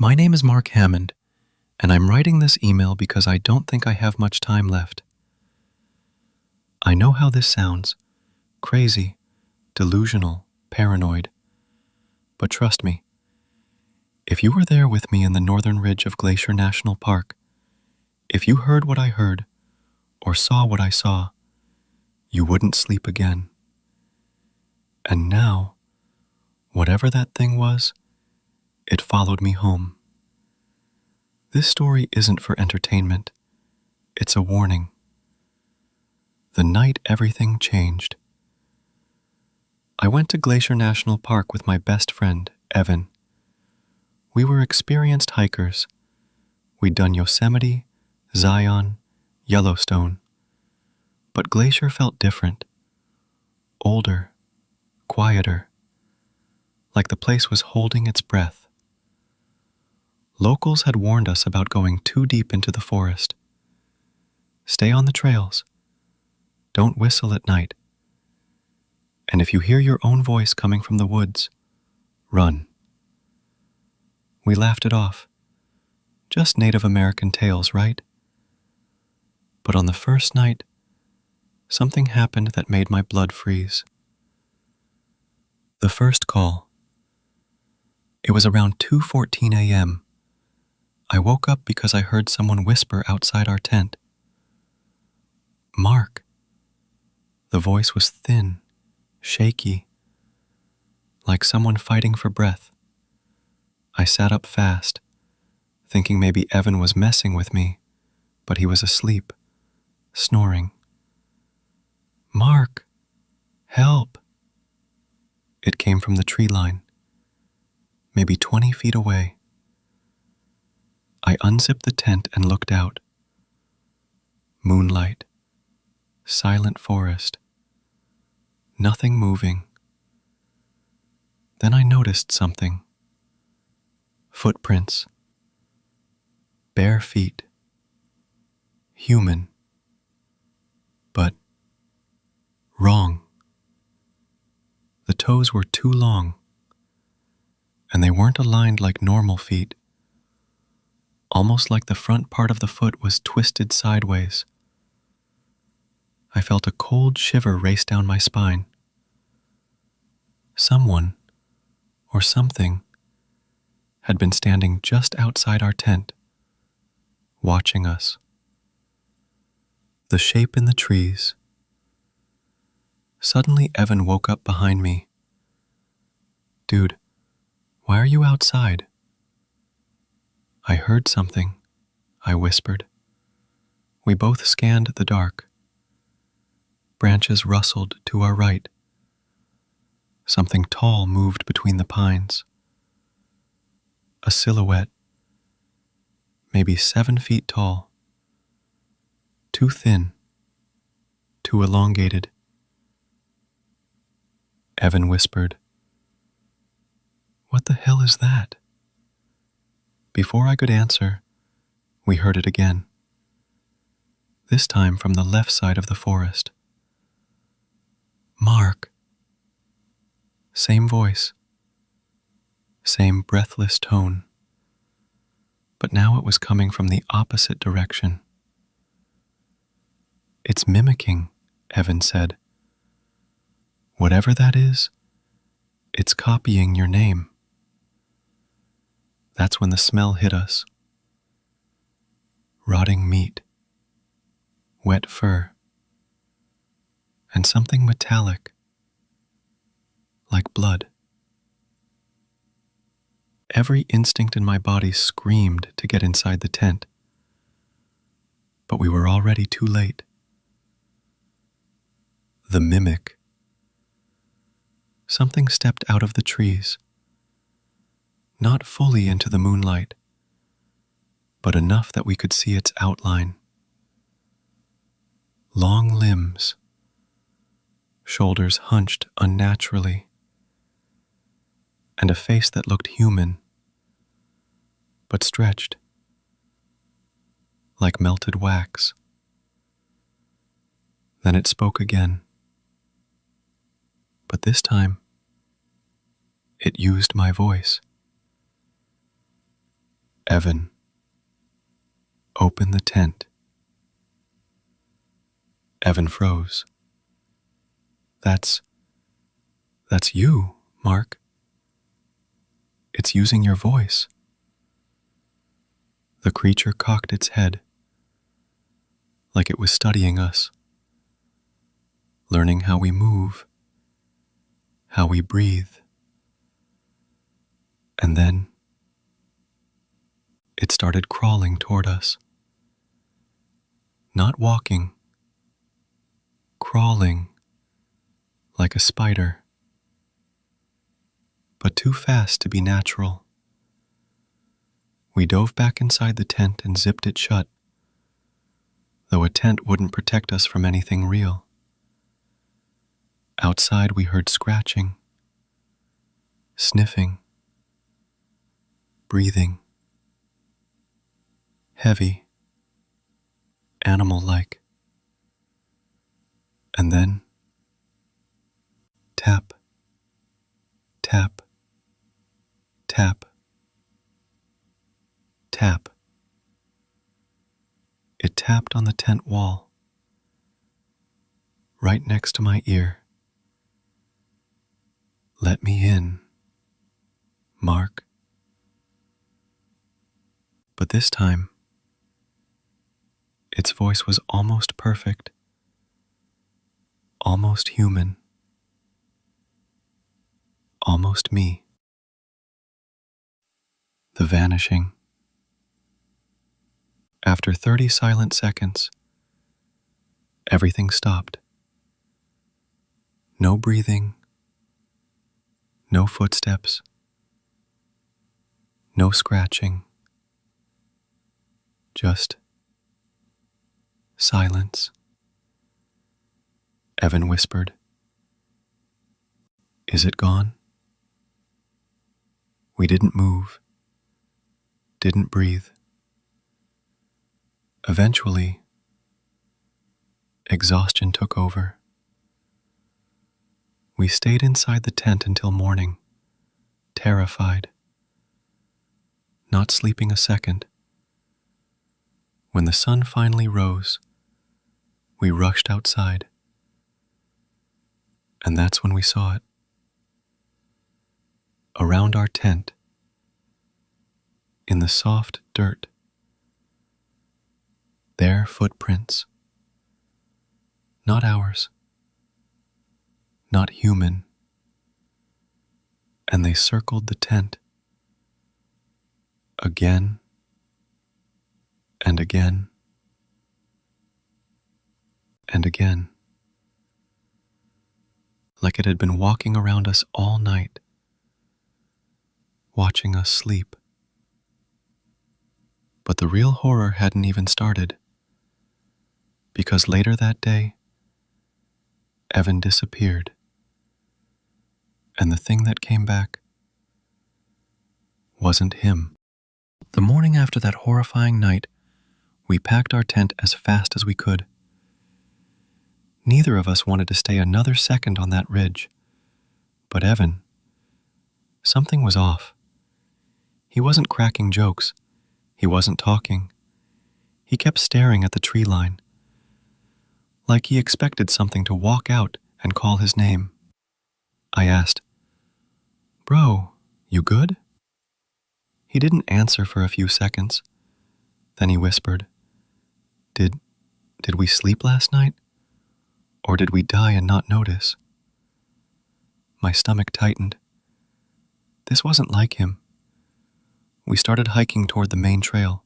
My name is Mark Hammond, and I'm writing this email because I don't think I have much time left. I know how this sounds: crazy, delusional, paranoid. But trust me, if you were there with me in the northern ridge of Glacier National Park, if you heard what I heard, or saw what I saw, you wouldn't sleep again. And now, whatever that thing was, it followed me home. This story isn't for entertainment. It's a warning. The night everything changed. I went to Glacier National Park with my best friend, Evan. We were experienced hikers. We'd done Yosemite, Zion, Yellowstone. But Glacier felt different. Older, quieter. Like the place was holding its breath. Locals had warned us about going too deep into the forest. Stay on the trails. Don't whistle at night. And if you hear your own voice coming from the woods, run. We laughed it off. Just Native American tales, right? But on the first night, something happened that made my blood freeze. The first call. It was around 2:14 a.m. I woke up because I heard someone whisper outside our tent. Mark. The voice was thin, shaky, like someone fighting for breath. I sat up fast, thinking maybe Evan was messing with me, but he was asleep, snoring. Mark, help! It came from the tree line, maybe 20 feet away. I unzipped the tent and looked out. Moonlight, silent forest, nothing moving. Then I noticed something. Footprints. Bare feet. Human. But wrong. The toes were too long, and they weren't aligned like normal feet. Almost like the front part of the foot was twisted sideways. I felt a cold shiver race down my spine. Someone, or something, had been standing just outside our tent, watching us. The shape in the trees. Suddenly, Evan woke up behind me. Dude, why are you outside? I heard something, I whispered. We both scanned the dark. Branches rustled to our right. Something tall moved between the pines. A silhouette, maybe 7 feet tall. Too thin, too elongated. Evan whispered, "What the hell is that?" Before I could answer, we heard it again. This time from the left side of the forest. Mark. Same voice. Same breathless tone. But now it was coming from the opposite direction. It's mimicking, Evan said. Whatever that is, it's copying your name. That's when the smell hit us. Rotting meat, wet fur, and something metallic, like blood. Every instinct in my body screamed to get inside the tent, but we were already too late. The mimic. Something stepped out of the trees, not fully into the moonlight, but enough that we could see its outline. Long limbs, shoulders hunched unnaturally, and a face that looked human, but stretched, like melted wax. Then it spoke again, but this time, it used my voice. Evan, open the tent. Evan froze. That's you, Mark. It's using your voice. The creature cocked its head, like it was studying us, learning how we move, how we breathe. And then it started crawling toward us. Not walking, crawling like a spider, but too fast to be natural. We dove back inside the tent and zipped it shut, though a tent wouldn't protect us from anything real. Outside we heard scratching, sniffing, breathing, heavy, animal-like. And then, tap, tap, tap, tap. It tapped on the tent wall, right next to my ear. Let me in, Mark. But this time, its voice was almost perfect, almost human, almost me. The vanishing. After 30 silent seconds, everything stopped. No breathing, no footsteps, no scratching, just silence. Evan whispered, "Is it gone?" We didn't move, didn't breathe. Eventually, exhaustion took over. We stayed inside the tent until morning, terrified, not sleeping a second. When the sun finally rose, we rushed outside, and that's when we saw it. Around our tent, in the soft dirt, their footprints, not ours, not human, and they circled the tent again and again and again, like it had been walking around us all night, watching us sleep. But the real horror hadn't even started, because later that day, Evan disappeared, and the thing that came back wasn't him. The morning after that horrifying night, we packed our tent as fast as we could. Neither of us wanted to stay another second on that ridge, but Evan, something was off. He wasn't cracking jokes. He wasn't talking. He kept staring at the tree line, like he expected something to walk out and call his name. I asked, "Bro, you good?" He didn't answer for a few seconds. Then he whispered, Did we sleep last night? Or did we die and not notice?" My stomach tightened. This wasn't like him. We started hiking toward the main trail.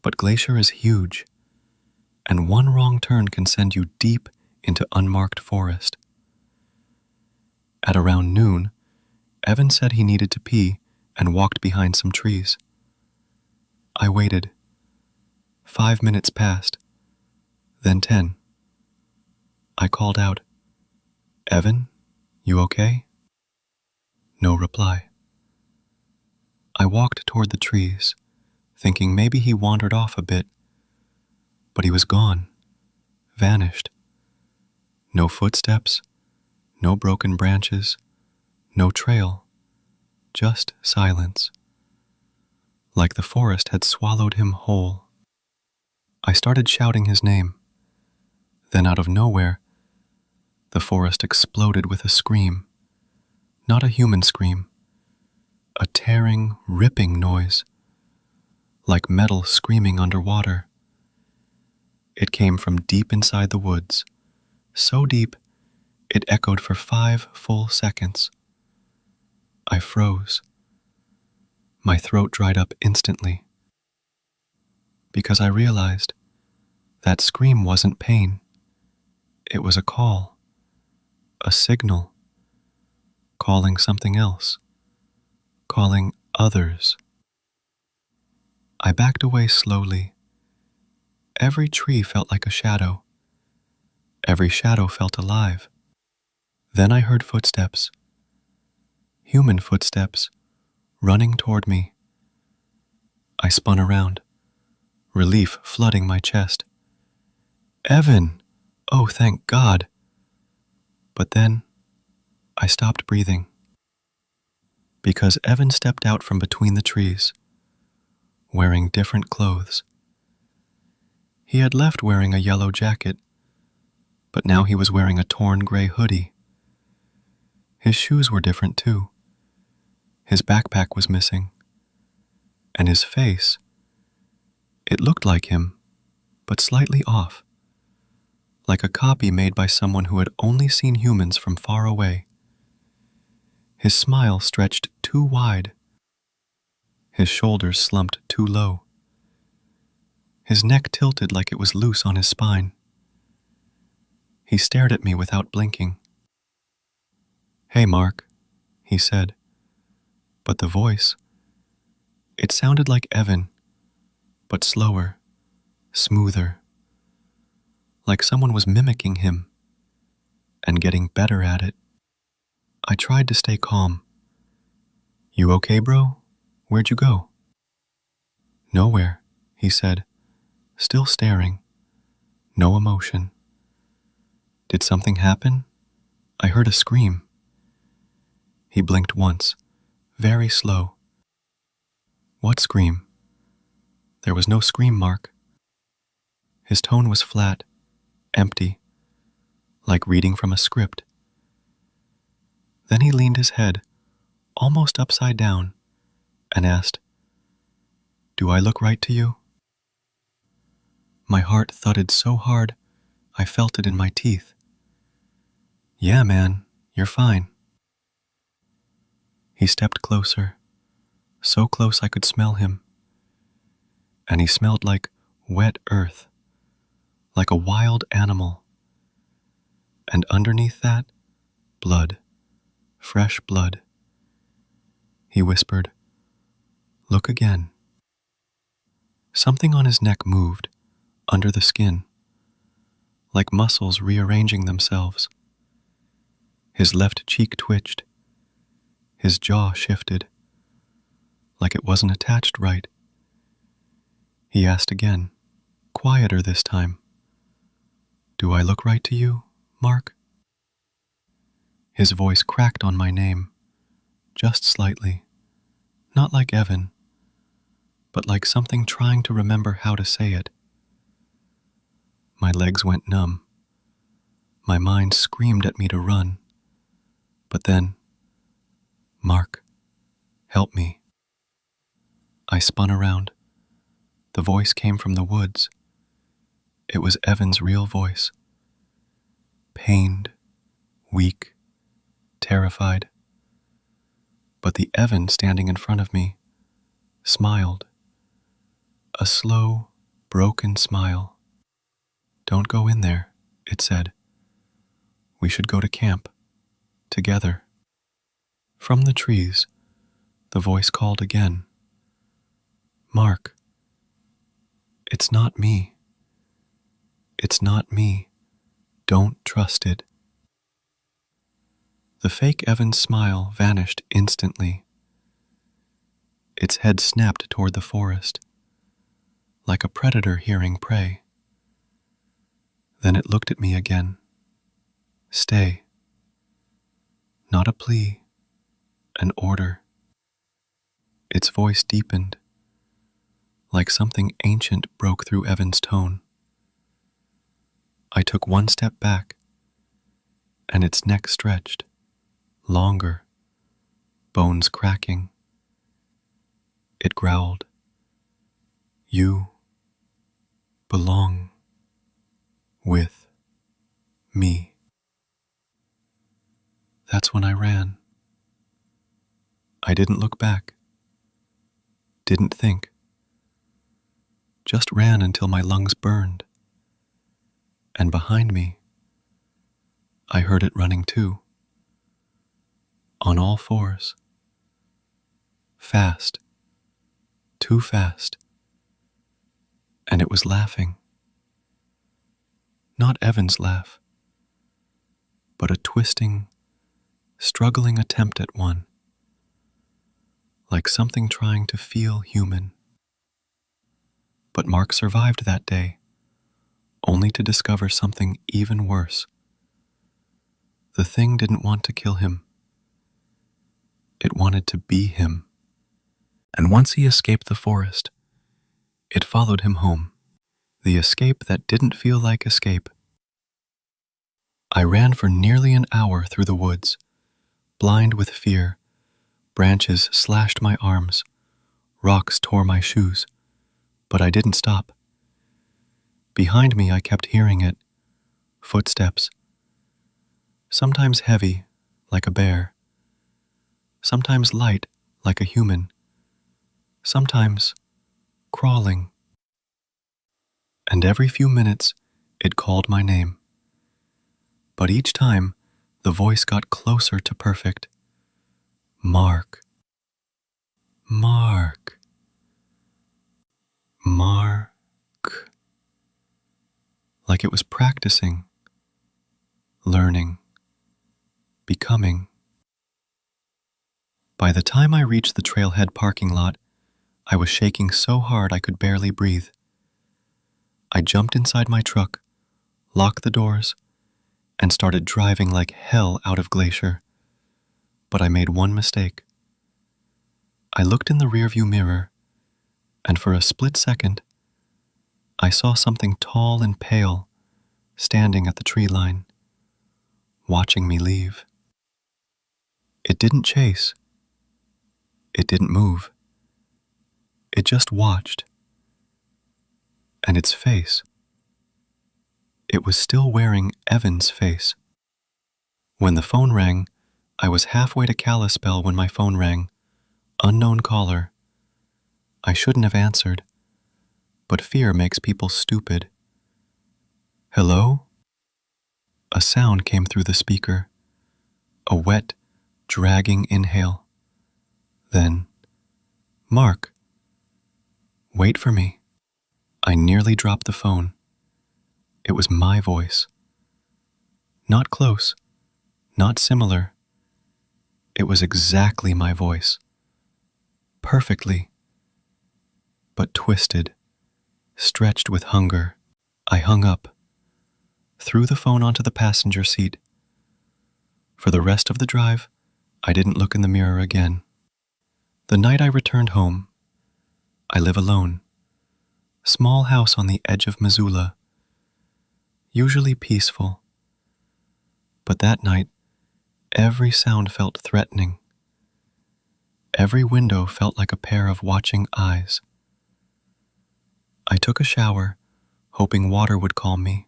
But Glacier is huge, and one wrong turn can send you deep into unmarked forest. At around noon, Evan said he needed to pee and walked behind some trees. I waited. 5 minutes passed, then 10. I called out, "Evan, you okay?" No reply. I walked toward the trees, thinking maybe he wandered off a bit, but he was gone, vanished. No footsteps, no broken branches, no trail, just silence. like the forest had swallowed him whole. I started shouting his name. Then out of nowhere, the forest exploded with a scream. Not a human scream. A tearing, ripping noise, like metal screaming underwater. It came from deep inside the woods, so deep it echoed for 5 full seconds. I froze. My throat dried up instantly, because I realized that scream wasn't pain. It was a call, a signal, calling something else, calling others. I backed away slowly. Every tree felt like a shadow. Every shadow felt alive. Then I heard footsteps, human footsteps, running toward me. I spun around, relief flooding my chest. Evan! Oh, thank God! But then I stopped breathing, because Evan stepped out from between the trees, wearing different clothes. He had left wearing a yellow jacket, but now he was wearing a torn gray hoodie. His shoes were different too. His backpack was missing. And his face, it looked like him, but slightly off, like a copy made by someone who had only seen humans from far away. His smile stretched too wide. His shoulders slumped too low. His neck tilted like it was loose on his spine. He stared at me without blinking. "Hey, Mark," he said. But the voice, it sounded like Evan, but slower, smoother, like someone was mimicking him and getting better at it. I tried to stay calm. "You okay, bro? Where'd you go?" "Nowhere," he said, still staring. No emotion. "Did something happen? I heard a scream." He blinked once, very slow. "What scream?" "There was no scream, Mark." His tone was flat, empty, like reading from a script. Then he leaned his head, almost upside down, and asked, "Do I look right to you?" My heart thudded so hard, I felt it in my teeth. "Yeah, man, you're fine." He stepped closer, so close I could smell him. And he smelled like wet earth, like a wild animal. And underneath that, blood, fresh blood. He whispered, "Look again." Something on his neck moved, under the skin, like muscles rearranging themselves. His left cheek twitched. His jaw shifted, like it wasn't attached right. He asked again, quieter this time, "Do I look right to you, Mark?" His voice cracked on my name, just slightly, not like Evan, but like something trying to remember how to say it. My legs went numb. My mind screamed at me to run. But then, "Mark, help me." I spun around. The voice came from the woods. It was Evan's real voice. Pained, weak, terrified. But the Evan standing in front of me smiled. A slow, broken smile. "Don't go in there," it said. "We should go to camp, together." From the trees, the voice called again. "Mark, it's not me. It's not me. Don't trust it." The fake Evan's smile vanished instantly. Its head snapped toward the forest, like a predator hearing prey. Then it looked at me again. "Stay." Not a plea, an order. Its voice deepened, like something ancient broke through Evan's tone. I took one step back, and its neck stretched, longer, bones cracking. It growled, "You belong with me." That's when I ran. I didn't look back, didn't think, just ran until my lungs burned. And behind me, I heard it running too, on all fours. Fast, too fast. And it was laughing. Not Evan's laugh, but a twisting, struggling attempt at one, like something trying to feel human. But Mark survived that day, only to discover something even worse. The thing didn't want to kill him. It wanted to be him. And once he escaped the forest, it followed him home. The escape that didn't feel like escape. I ran for nearly an hour through the woods, blind with fear. Branches slashed my arms, rocks tore my shoes, but I didn't stop. Behind me, I kept hearing it, footsteps, sometimes heavy, like a bear, sometimes light, like a human, sometimes crawling. And every few minutes, it called my name. But each time, the voice got closer to perfect. Mark. Mark. Mark. Like it was practicing, learning, becoming. By the time I reached the trailhead parking lot, I was shaking so hard I could barely breathe. I jumped inside my truck, locked the doors, and started driving like hell out of Glacier. But I made one mistake. I looked in the rearview mirror, and for a split second, I saw something tall and pale standing at the tree line, watching me leave. It didn't chase. It didn't move. It just watched. And its face, it was still wearing Evan's face. When the phone rang, I was halfway to Kalispell when my phone rang. Unknown caller. I shouldn't have answered, but fear makes people stupid. Hello? A sound came through the speaker, a wet, dragging inhale. Then, Mark, wait for me. I nearly dropped the phone. It was my voice. Not close, not similar. It was exactly my voice. Perfectly, but twisted, stretched with hunger. I hung up, threw the phone onto the passenger seat. For the rest of the drive, I didn't look in the mirror again. The night I returned home, I live alone. Small house on the edge of Missoula. Usually peaceful. But that night, every sound felt threatening. Every window felt like a pair of watching eyes. I took a shower, hoping water would calm me.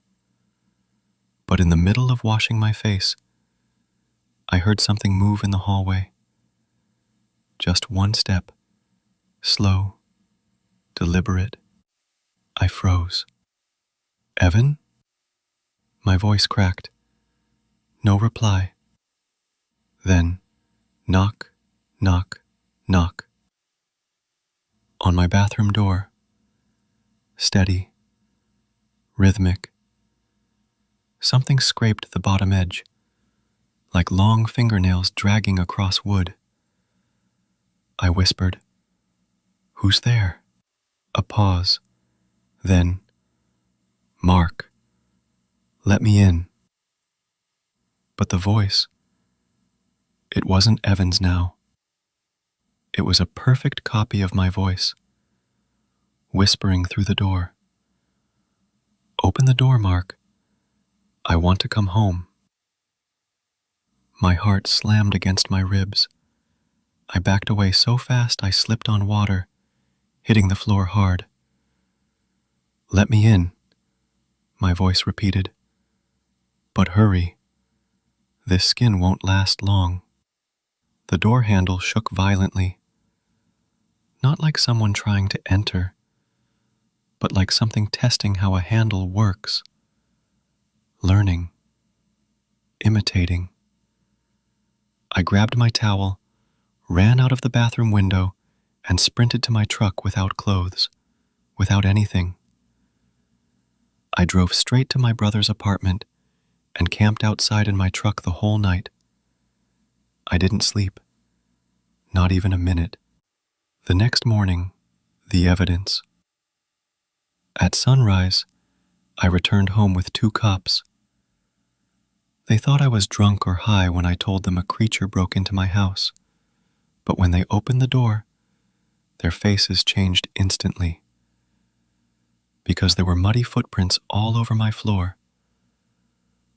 But in the middle of washing my face, I heard something move in the hallway. Just one step, slow, deliberate. I froze. Evan? My voice cracked. No reply. Then, knock, knock, knock. On my bathroom door. Steady, rhythmic. Something scraped the bottom edge, like long fingernails dragging across wood. I whispered, "Who's there?" A pause. Then, "Mark, let me in." But the voice, it wasn't Evan's now. It was a perfect copy of my voice. whispering through the door. "Open the door, Mark. I want to come home." My heart slammed against my ribs. I backed away so fast I slipped on water, hitting the floor hard. "Let me in," my voice repeated. "But hurry. This skin won't last long." The door handle shook violently, not like someone trying to enter, but like something testing how a handle works. Learning. Imitating. I grabbed my towel, ran out of the bathroom window, and sprinted to my truck without clothes, without anything. I drove straight to my brother's apartment and camped outside in my truck the whole night. I didn't sleep, not even a minute. The next morning, the evidence. At sunrise, I returned home with 2 cops. They thought I was drunk or high when I told them a creature broke into my house, but when they opened the door, their faces changed instantly, because there were muddy footprints all over my floor,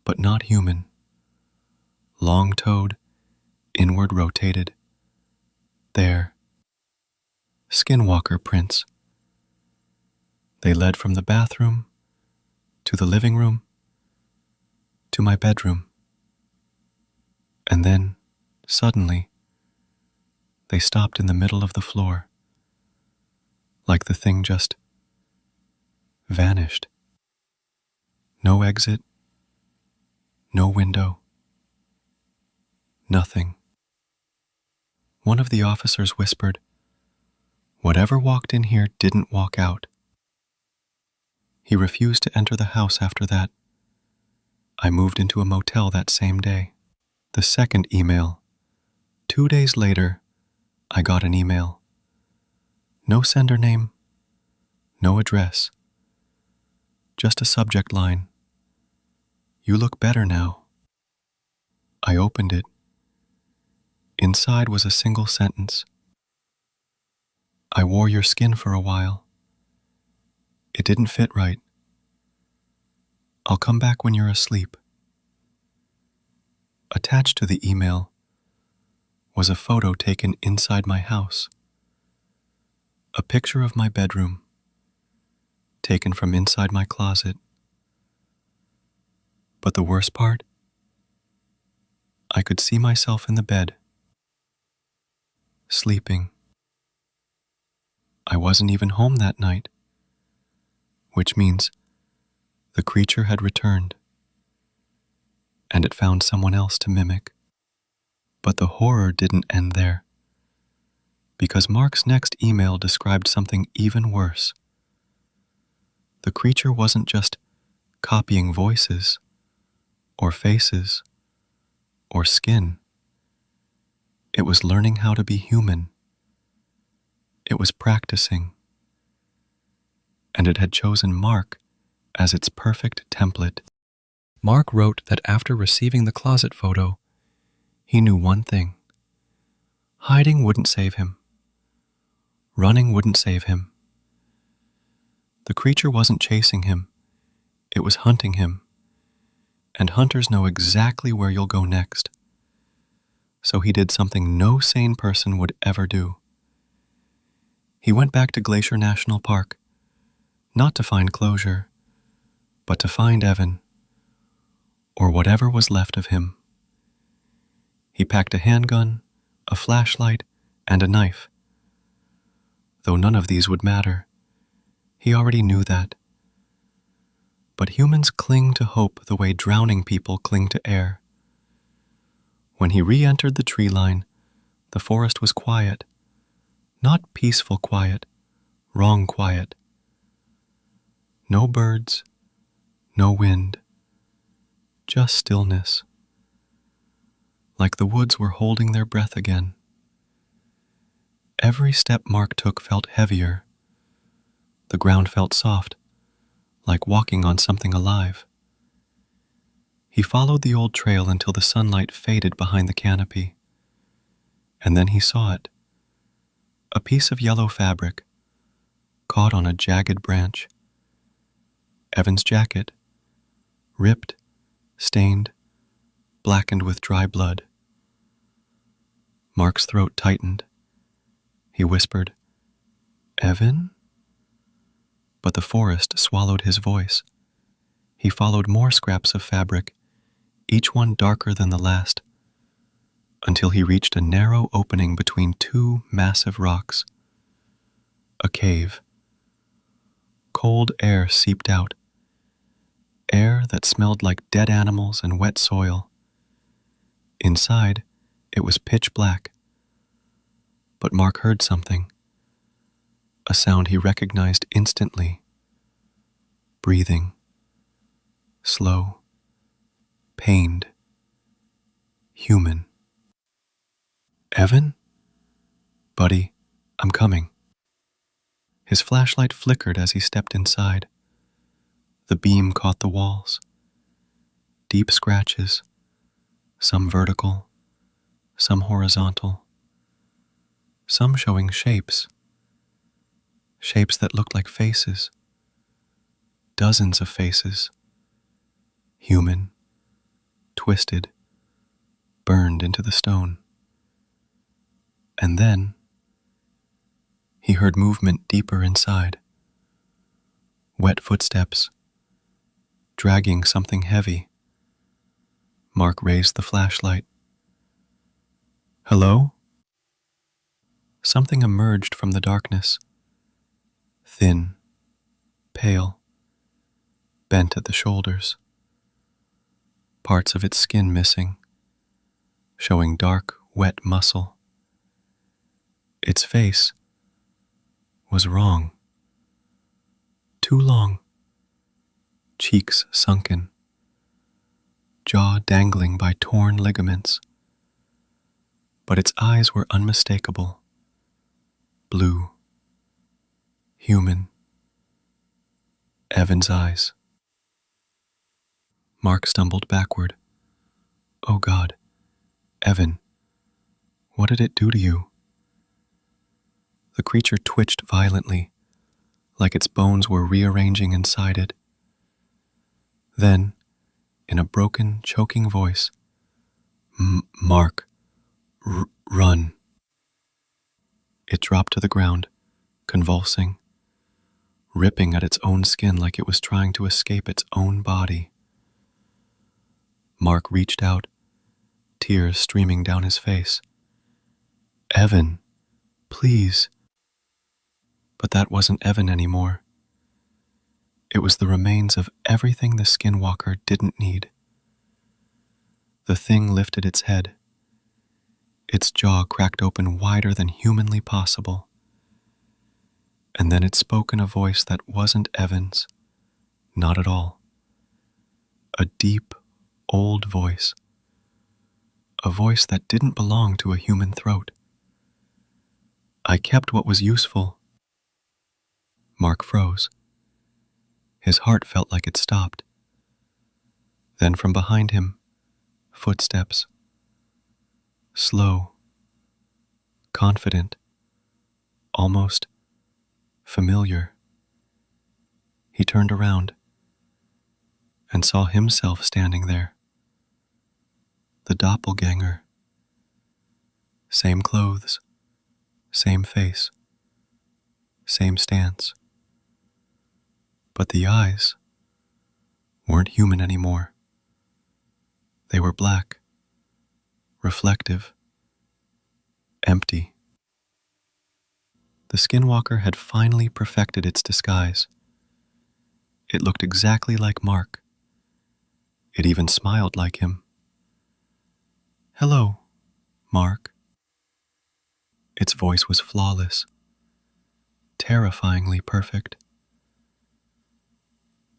but not human. Long-toed, inward rotated. There. Skinwalker prints. They led from the bathroom, to the living room, to my bedroom. And then, suddenly, they stopped in the middle of the floor, like the thing just vanished. No exit, no window, nothing. One of the officers whispered, "Whatever walked in here didn't walk out." He refused to enter the house after that. I moved into a motel that same day. The second email. 2 days later, I got an email. No sender name, no address. Just a subject line. "You look better now." I opened it. Inside was a single sentence. "I wore your skin for a while. It didn't fit right. I'll come back when you're asleep." Attached to the email was a photo taken inside my house. A picture of my bedroom, taken from inside my closet. But the worst part? I could see myself in the bed, sleeping. I wasn't even home that night, which means the creature had returned, and it found someone else to mimic. But the horror didn't end there, because Mark's next email described something even worse. The creature wasn't just copying voices, or faces, or skin. It was learning how to be human. It was practicing. And it had chosen Mark as its perfect template. Mark wrote that after receiving the closet photo, he knew one thing. Hiding wouldn't save him. Running wouldn't save him. The creature wasn't chasing him. It was hunting him. And hunters know exactly where you'll go next. So he did something no sane person would ever do. He went back to Glacier National Park, not to find closure, but to find Evan, or whatever was left of him. He packed a handgun, a flashlight, and a knife. Though none of these would matter. He already knew that. But humans cling to hope the way drowning people cling to air. When he re-entered the tree line, the forest was quiet. Not peaceful quiet, wrong quiet. No birds, no wind, just stillness. Like the woods were holding their breath again. Every step Mark took felt heavier. The ground felt soft, like walking on something alive. He followed the old trail until the sunlight faded behind the canopy. And then he saw it. A piece of yellow fabric, caught on a jagged branch. Evan's jacket, ripped, stained, blackened with dry blood. Mark's throat tightened. He whispered, "Evan?" But the forest swallowed his voice. He followed more scraps of fabric, each one darker than the last, until he reached a narrow opening between two massive rocks. A cave. Cold air seeped out, air that smelled like dead animals and wet soil. Inside, it was pitch black. But Mark heard something, a sound he recognized instantly. Breathing. Slow. Pained. Human. "Evan?" "Buddy, I'm coming." His flashlight flickered as he stepped inside. The beam caught the walls. Deep scratches, some vertical, some horizontal, some showing shapes. Shapes that looked like faces. Dozens of faces. Human, twisted, burned into the stone. And then he heard movement deeper inside. Wet footsteps, dragging something heavy. Mark raised the flashlight. "Hello?" Something emerged from the darkness. Thin, pale, bent at the shoulders. Parts of its skin missing, showing dark, wet muscle. Its face was wrong. Too long. Cheeks sunken. Jaw dangling by torn ligaments. But its eyes were unmistakable. Blue. Human. Evan's eyes. Mark stumbled backward. "Oh God, Evan, what did it do to you?" The creature twitched violently, like its bones were rearranging inside it. Then, in a broken, choking voice, "Mark, run." It dropped to the ground, convulsing, ripping at its own skin like it was trying to escape its own body. Mark reached out, tears streaming down his face. "Evan, please." But that wasn't Evan anymore. It was the remains of everything the Skinwalker didn't need. The thing lifted its head. Its jaw cracked open wider than humanly possible. And then it spoke in a voice that wasn't Evan's. Not at all. A deep, old voice. A voice that didn't belong to a human throat. "I kept what was useful." Mark froze. His heart felt like it stopped. Then from behind him, footsteps. Slow. Confident. Almost familiar. He turned around and saw himself standing there. The doppelganger. Same clothes. Same face. Same stance. But the eyes weren't human anymore. They were black, reflective, empty. The Skinwalker had finally perfected its disguise. It looked exactly like Mark. It even smiled like him. "Hello, Mark." Its voice was flawless, terrifyingly perfect.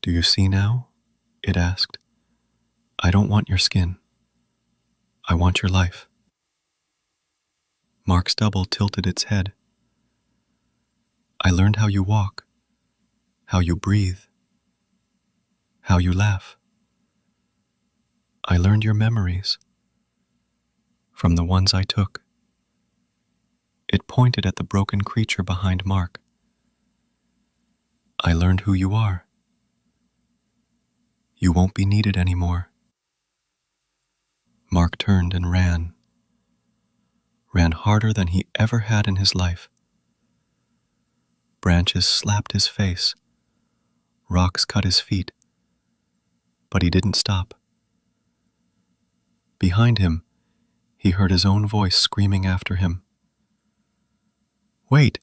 "Do you see now?" it asked. "I don't want your skin. I want your life." Mark's double tilted its head. "I learned how you walk, how you breathe, how you laugh. I learned your memories from the ones I took." It pointed at the broken creature behind Mark. I learned who you are. You won't be needed anymore. Mark turned and ran harder than he ever had in his life. Branches slapped his face, rocks cut his feet, but he didn't stop. Behind him, he heard his own voice screaming after him. Wait!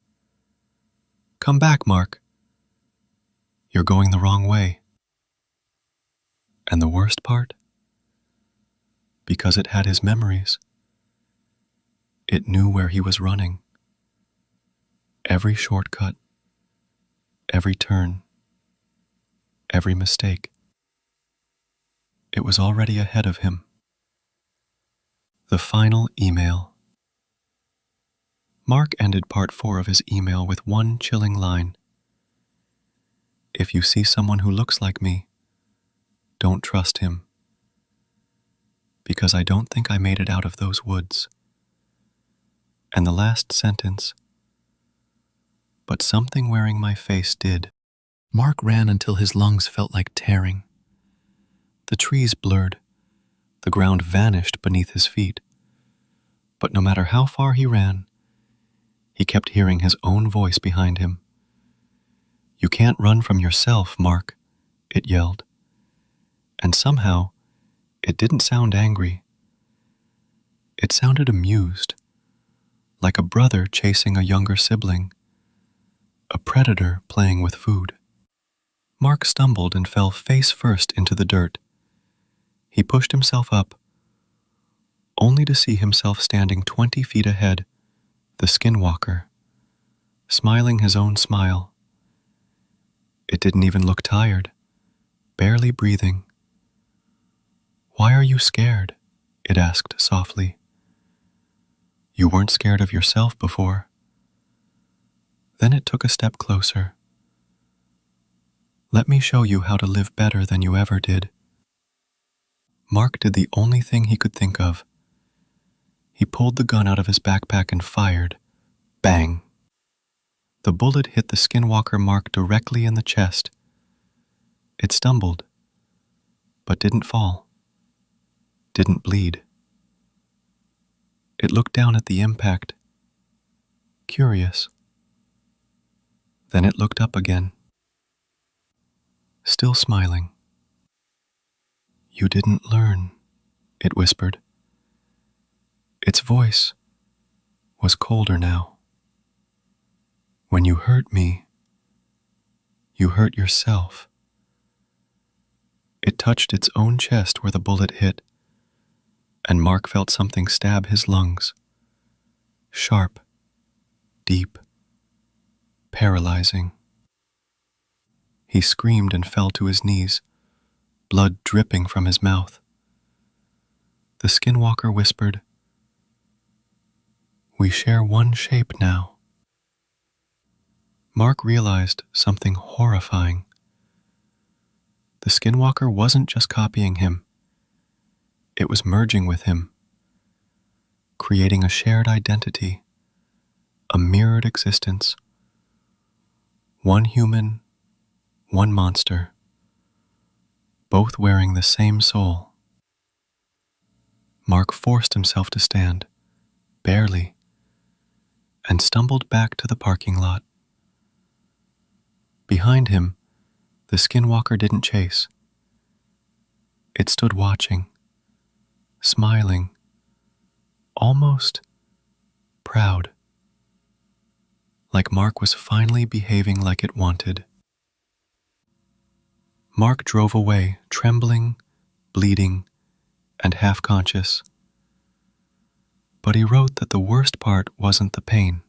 Come back, Mark. You're going the wrong way. And the worst part? Because it had his memories. It knew where he was running. Every shortcut, every turn, every mistake. It was already ahead of him. The final email. Mark ended part 4 of his email with one chilling line. If you see someone who looks like me, don't trust him. Because I don't think I made it out of those woods. And the last sentence. But something wearing my face did. Mark ran until his lungs felt like tearing. The trees blurred. The ground vanished beneath his feet. But no matter how far he ran, he kept hearing his own voice behind him. You can't run from yourself, Mark, it yelled. And somehow, it didn't sound angry. It sounded amused, like a brother chasing a younger sibling, a predator playing with food. Mark stumbled and fell face first into the dirt. He pushed himself up, only to see himself standing 20 feet ahead, the Skinwalker, smiling his own smile. It didn't even look tired, barely breathing. Why are you scared? It asked softly. You weren't scared of yourself before. Then it took a step closer. Let me show you how to live better than you ever did. Mark did the only thing he could think of. He pulled the gun out of his backpack and fired. Bang! The bullet hit the Skinwalker Mark directly in the chest. It stumbled, but didn't fall, didn't bleed. It looked down at the impact, curious. Then it looked up again, still smiling. You didn't learn, it whispered. Its voice was colder now. When you hurt me, you hurt yourself. It touched its own chest where the bullet hit, and Mark felt something stab his lungs. Sharp, deep, paralyzing. He screamed and fell to his knees, blood dripping from his mouth. The Skinwalker whispered, We share one shape now. Mark realized something horrifying. The Skinwalker wasn't just copying him. It was merging with him, creating a shared identity, a mirrored existence. One human, one monster, both wearing the same soul. Mark forced himself to stand, barely, and stumbled back to the parking lot. Behind him, the Skinwalker didn't chase. It stood watching, smiling, almost proud, like Mark was finally behaving like it wanted. Mark drove away, trembling, bleeding, and half-conscious. But he wrote that the worst part wasn't the pain.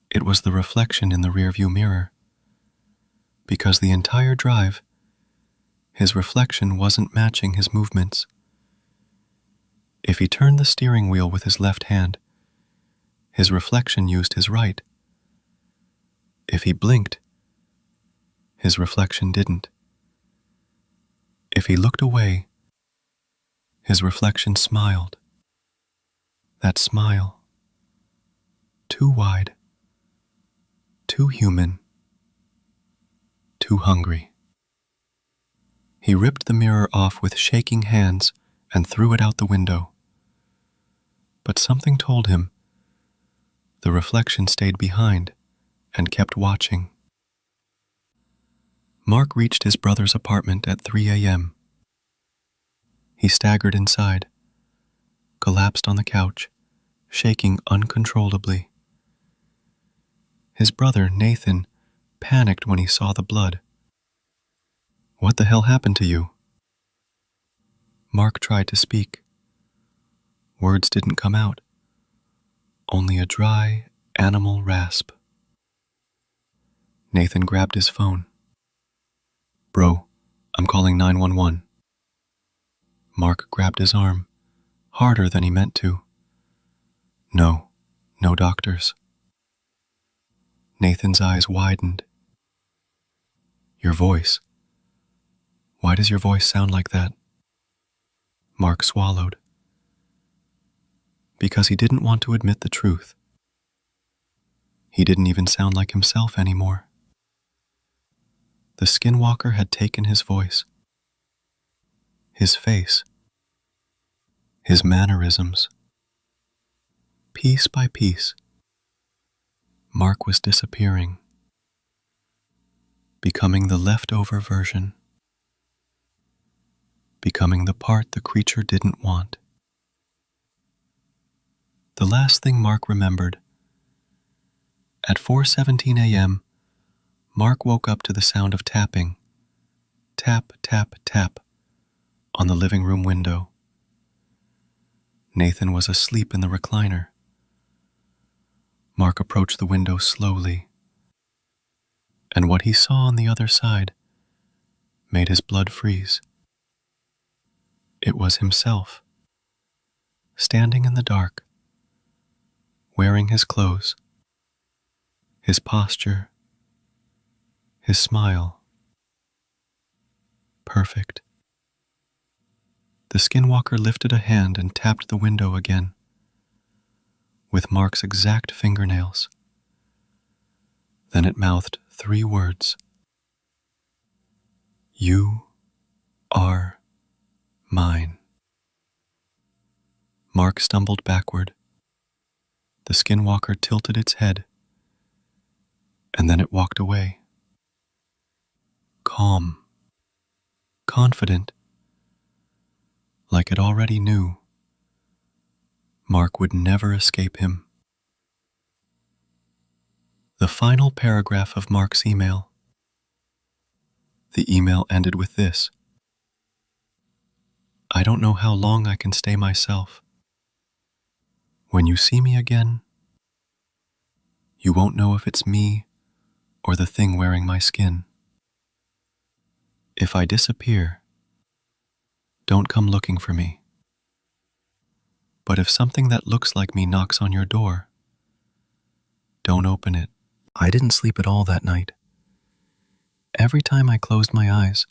It was the reflection in the rearview mirror. Because the entire drive, his reflection wasn't matching his movements. If he turned the steering wheel with his left hand, his reflection used his right. If he blinked, his reflection didn't. If he looked away, his reflection smiled. That smile, too wide, too human, too hungry. He ripped the mirror off with shaking hands and threw it out the window. But something told him. The reflection stayed behind and kept watching. Mark reached his brother's apartment at 3 a.m. He staggered inside, collapsed on the couch, shaking uncontrollably. His brother, Nathan, panicked when he saw the blood. "What the hell happened to you?" Mark tried to speak. Words didn't come out, only a dry, animal rasp. Nathan grabbed his phone. "Bro, I'm calling 911. Mark grabbed his arm, harder than he meant to. "No, no doctors." Nathan's eyes widened. "Your voice. Why does your voice sound like that?" Mark swallowed. Because he didn't want to admit the truth. He didn't even sound like himself anymore. The Skinwalker had taken his voice, his face, his mannerisms. Piece by piece, Mark was disappearing, becoming the leftover version, becoming the part the creature didn't want. The last thing Mark remembered. At 4:17 a.m., Mark woke up to the sound of tapping. Tap, tap, tap, on the living room window. Nathan was asleep in the recliner. Mark approached the window slowly, and what he saw on the other side made his blood freeze. It was himself, standing in the dark, wearing his clothes, his posture, his smile. Perfect. The Skinwalker lifted a hand and tapped the window again, with Mark's exact fingernails. Then it mouthed 3 words. "You are mine." Mark stumbled backward. The Skinwalker tilted its head, and then it walked away. Calm, confident, like it already knew Mark would never escape him. The final paragraph of Mark's email. The email ended with this: "I don't know how long I can stay myself. When you see me again, you won't know if it's me or the thing wearing my skin. If I disappear, don't come looking for me. But if something that looks like me knocks on your door, don't open it." I didn't sleep at all that night. Every time I closed my eyes,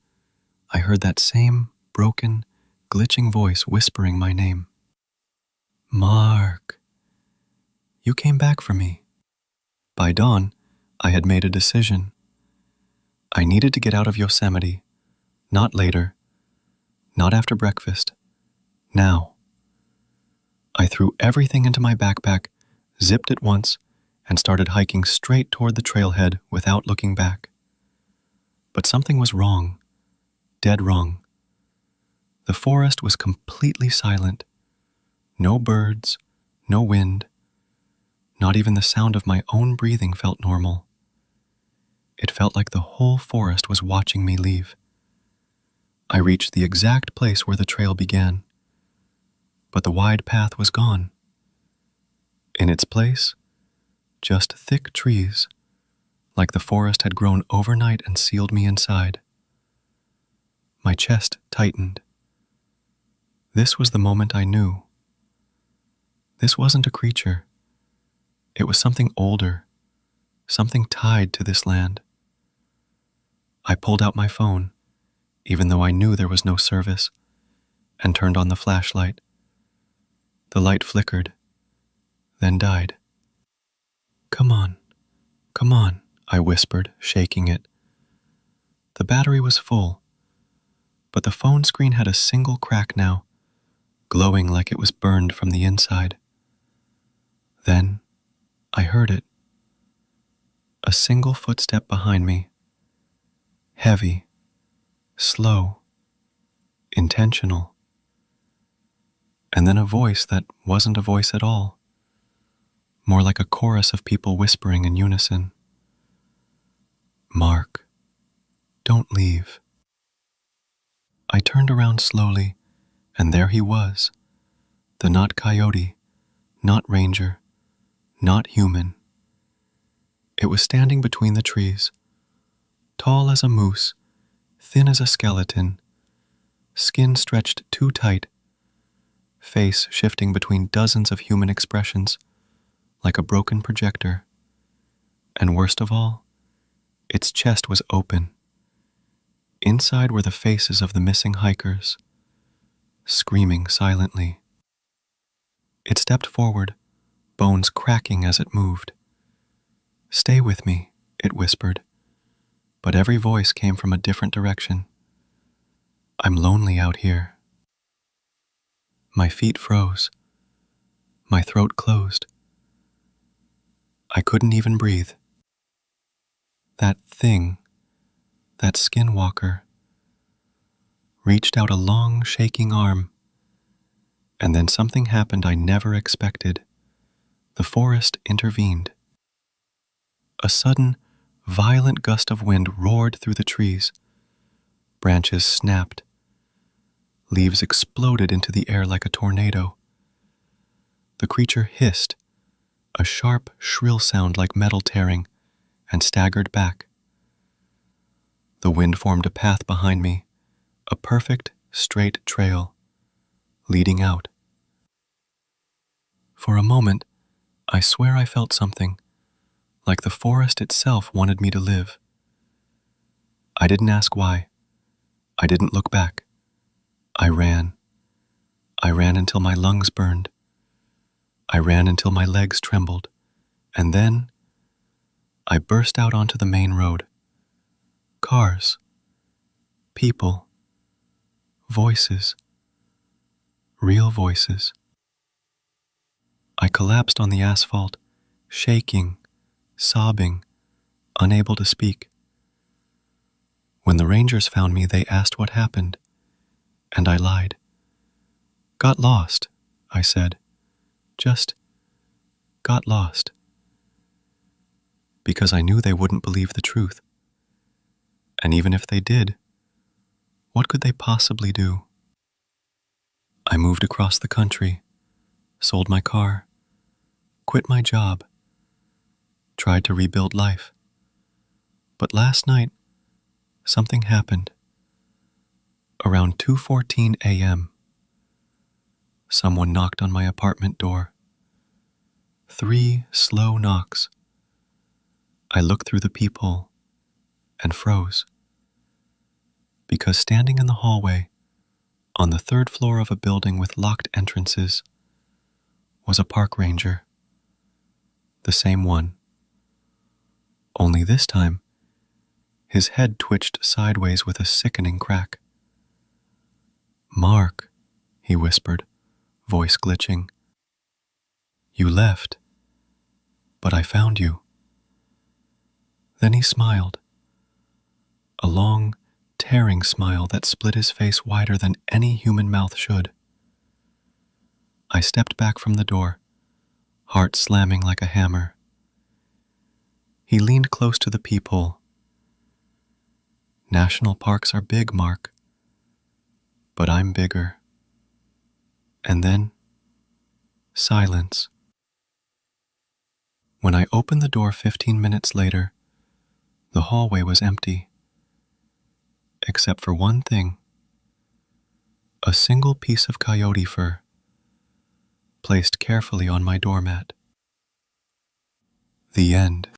I heard that same broken, glitching voice whispering my name. "Mark, you came back for me." By dawn, I had made a decision. I needed to get out of Yosemite, not later, not after breakfast, now. I threw everything into my backpack, zipped it once, and started hiking straight toward the trailhead without looking back. But something was wrong, dead wrong. The forest was completely silent. No birds, no wind. Not even the sound of my own breathing felt normal. It felt like the whole forest was watching me leave. I reached the exact place where the trail began, but the wide path was gone. In its place, just thick trees, like the forest had grown overnight and sealed me inside. My chest tightened. This was the moment I knew. This wasn't a creature. It was something older, something tied to this land. I pulled out my phone, even though I knew there was no service, and turned on the flashlight. The light flickered, then died. Come on, I whispered, shaking it. The battery was full, but the phone screen had a single crack now, glowing like it was burned from the inside. Then I heard it. A single footstep behind me. Heavy, slow, intentional. And then a voice that wasn't a voice at all, more like a chorus of people whispering in unison. Mark, don't leave. I turned around slowly, and there he was, the not coyote, not ranger, not human. It was standing between the trees, tall as a moose, thin as a skeleton, skin stretched too tight, face shifting between dozens of human expressions, like a broken projector. And worst of all, its chest was open. Inside were the faces of the missing hikers, screaming silently. It stepped forward, bones cracking as it moved. Stay with me, it whispered, but every voice came from a different direction. I'm lonely out here. My feet froze. My throat closed. I couldn't even breathe. That thing, that Skinwalker, reached out a long, shaking arm. And then something happened I never expected. The forest intervened. A sudden, violent gust of wind roared through the trees. Branches snapped. Leaves exploded into the air like a tornado. The creature hissed, a sharp, shrill sound like metal tearing, and staggered back. The wind formed a path behind me, a perfect, straight trail, leading out. For a moment, I swear I felt something, like the forest itself wanted me to live. I didn't ask why. I didn't look back. I ran. I ran until my lungs burned. I ran until my legs trembled. And then I burst out onto the main road. Cars. People. Voices. Real voices. I collapsed on the asphalt, shaking, sobbing, unable to speak. When the rangers found me, they asked what happened, and I lied. Got lost, I said. Just got lost. Because I knew they wouldn't believe the truth. And even if they did, what could they possibly do? I moved across the country, sold my car, quit my job, tried to rebuild life. But last night, something happened. Around 2:14 a.m., someone knocked on my apartment door. 3 slow knocks. I looked through the peephole and froze. Because standing in the hallway, on the 3rd floor of a building with locked entrances, was a park ranger. The same one. Only this time, his head twitched sideways with a sickening crack. Mark, he whispered, voice glitching. You left, but I found you. Then he smiled. A long, tearing smile that split his face wider than any human mouth should. I stepped back from the door, heart slamming like a hammer. He leaned close to the peephole. National parks are big, Mark. But I'm bigger. And then, silence. When I opened the door 15 minutes later, the hallway was empty. Except for one thing. A single piece of coyote fur, placed carefully on my doormat. The end.